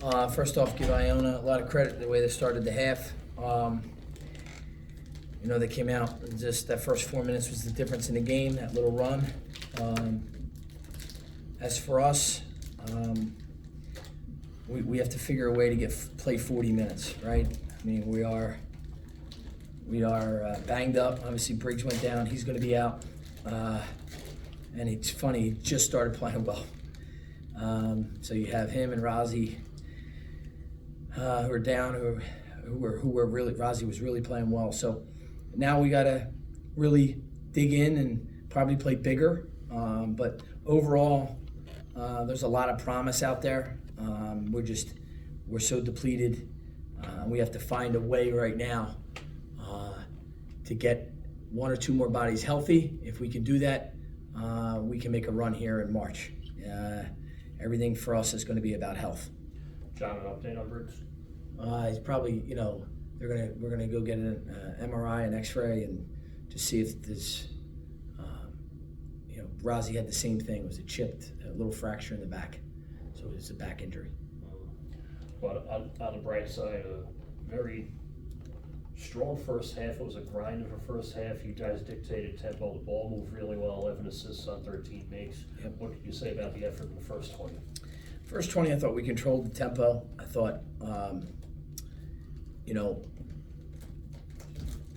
First off, give Iona a lot of credit the way they started the half. They came out and just that first 4 minutes was the difference in the game, that little run. As for us, we have to figure a way to play 40 minutes, right? I mean, we are banged up. Obviously, Briggs went down. He's going to be out. And it's funny, he just started playing well. So you have him and Rozzy, who are down, who were really, Rozzy was really playing well. So now we got to really dig in and probably play bigger. But overall, there's a lot of promise out there. We're so depleted. We have to find a way right now to get one or two more bodies healthy. If we can do that, we can make a run here in March. Everything for us is going to be about health. John, an update on Briggs? He's probably, we're gonna go get an MRI, an X-ray, and to see if there's, Rozzy had the same thing. It was a little fracture in the back, so it was a back injury. But on the bright side, a very strong first half. It was a grind of a first half. You guys dictated tempo. The ball moved really well. 11 assists on 13 makes. Yep. What can you say about the effort in the first 20? First 20, I thought we controlled the tempo. I thought,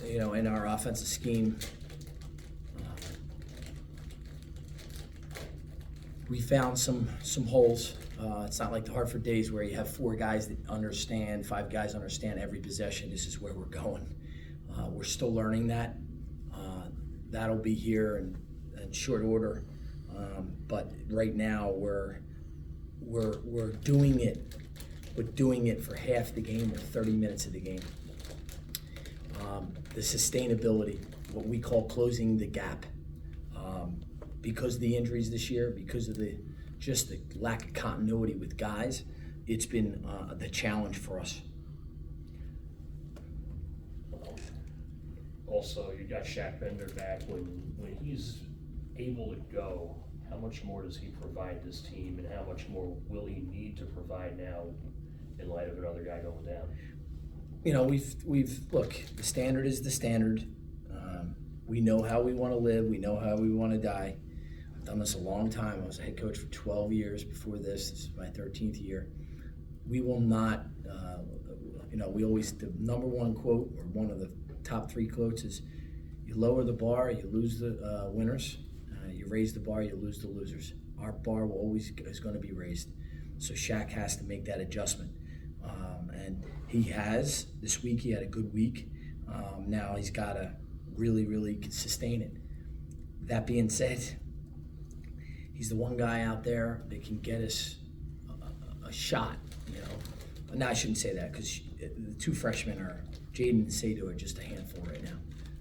in our offensive scheme, we found some holes. It's not like the Hartford days where you have 4 guys that understand, 5 guys understand every possession. This is where we're going. We're still learning that. That'll be here in short order. But right now we're doing it, but doing it for half the game or 30 minutes of the game. The sustainability, what we call closing the gap. Because of the injuries this year, because of the lack of continuity with guys, it's been the challenge for us. Also, you got Shaq Bender back. When he's able to go, how much more does he provide this team, and how much more will he need to provide now in light of another guy going down? We've look, the standard is the standard. We know how we want to live. We know how we want to die. I've done this a long time. I was a head coach for 12 years before this. This is my 13th year. We will not, we always, the number one quote, or one of the top 3 quotes is, you lower the bar, you lose the winners. You raise the bar, you lose the losers. Our bar is going to be raised. So Shaq has to make that adjustment. And he has. This week he had a good week. Now he's got to really sustain it. That being said, he's the one guy out there that can get us a shot, No, I shouldn't say that, because the 2 freshmen are, Jaden and Sado, are just a handful right now.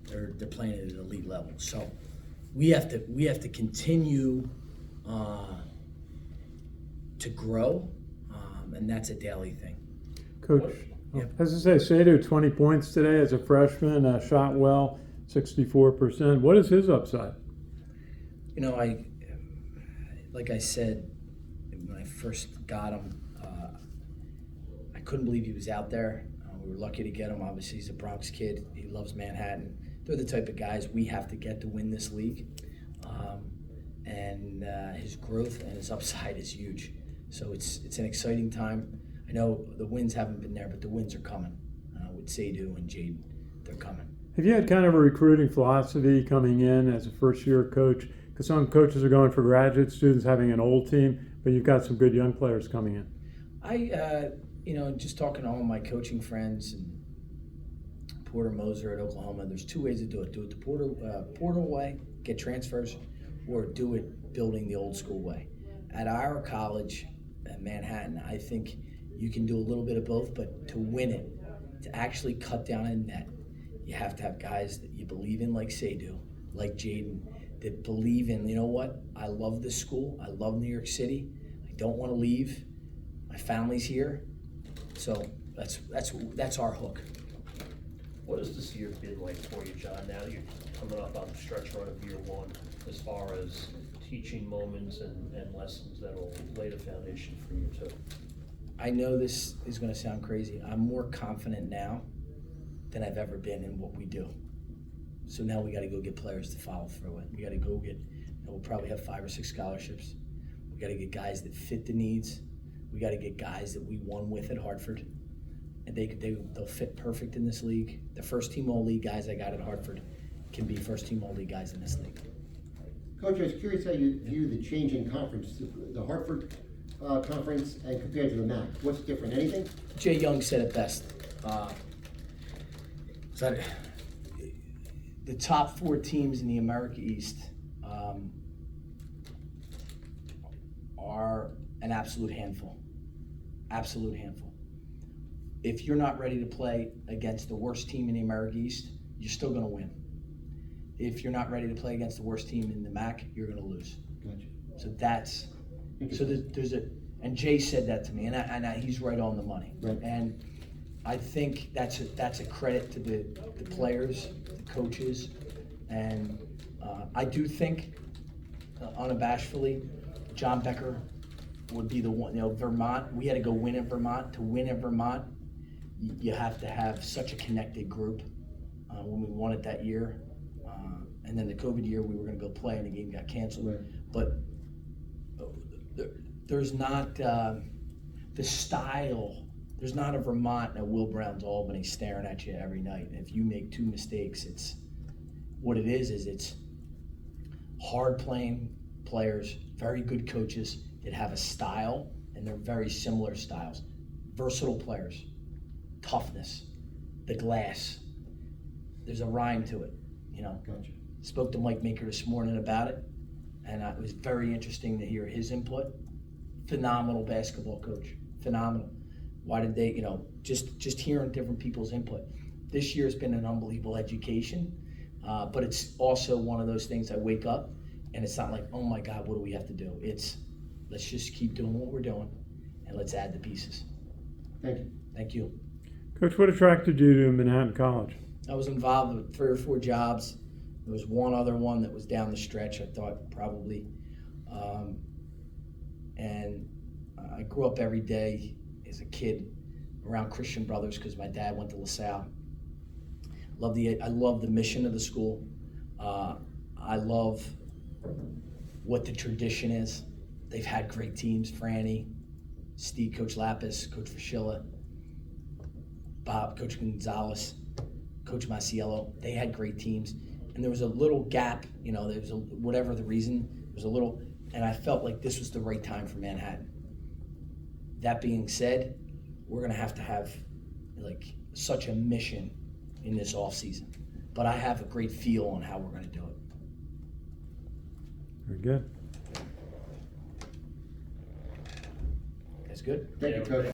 They're playing at an elite level. So we have to continue to grow, and that's a daily thing. Coach, Yeah. as I say, Sado 20 points today as a freshman, shot well, 64%. What is his upside? Like I said, when I first got him, I couldn't believe he was out there. We were lucky to get him. Obviously, he's a Bronx kid. He loves Manhattan. They're the type of guys we have to get to win this league. And his growth and his upside is huge. So it's an exciting time. I know the wins haven't been there, but the wins are coming. With Sado and Jaden, they're coming. Have you had kind of a recruiting philosophy coming in as a first-year coach? Because some coaches are going for graduate students having an old team, but you've got some good young players coming in. Just talking to all of my coaching friends and Porter Moser at Oklahoma, there's 2 ways to do it. Do it the Porter way, get transfers, or do it building the old school way. At our college at Manhattan, I think you can do a little bit of both, but to win it, to actually cut down a net, you have to have guys that you believe in, like Sado, like Jaden, that believe in, I love this school, I love New York City, I don't want to leave, my family's here, so that's our hook. What has this year been like for you, John, now that you're coming up on the stretch run of year 1, as far as teaching moments and lessons that will lay the foundation for you too? I know this is going to sound crazy. I'm more confident now than I've ever been in what we do. So now we got to go get players to follow through it. We got to go get, we'll probably have 5 or 6 scholarships. We got to get guys that fit the needs. We got to get guys that we won with at Hartford, and they'll fit perfect in this league. The first team all-league guys I got at Hartford can be first team all-league guys in this league. Coach, I was curious how you view the change in conference, the Hartford conference and compared to the MAC. What's different? Anything? Jay Young said it best. The top 4 teams in the America East are an absolute handful. Absolute handful. If you're not ready to play against the worst team in the America East, you're still going to win. If you're not ready to play against the worst team in the MAC, you're going to lose. Gotcha. So there's a, and Jay said that to me, and he's right on the money. Right. And I think that's a credit to the players, the coaches, and I do think, unabashedly, John Becker would be the one. Vermont, we had to go win at Vermont. To win at Vermont, you have to have such a connected group. When we won it that year, and then the COVID year, we were going to go play, and the game got canceled. Right. But there's not the style. There's not a Vermont and a Will Brown's Albany staring at you every night. And if you make 2 mistakes, it's what it is it's hard playing players, very good coaches that have a style, and they're very similar styles. Versatile players, toughness, the glass. There's a rhyme to it, Gotcha. Spoke to Mike Maker this morning about it, and it was very interesting to hear his input. Phenomenal basketball coach, phenomenal. Why did they, just hearing different people's input. This year's been an unbelievable education, but it's also one of those things I wake up and it's not like, oh my God, what do we have to do? It's, let's just keep doing what we're doing and let's add the pieces. Thank you. Thank you. Coach, what attracted you to Manhattan College? I was involved with 3 or 4 jobs. There was one other one that was down the stretch, I thought probably. And I grew up every day as a kid around Christian Brothers because my dad went to LaSalle. I love the mission of the school. I love what the tradition is. They've had great teams, Franny, Steve, Coach Lapis, Coach Fischilla, Bob, Coach Gonzalez, Coach Masiello. They had great teams. And there was a little gap, there was whatever the reason, there was a little, and I felt like this was the right time for Manhattan. That being said, we're gonna have to have such a mission in this off season. But I have a great feel on how we're gonna do it. Very good. That's good. Thank you, Coach.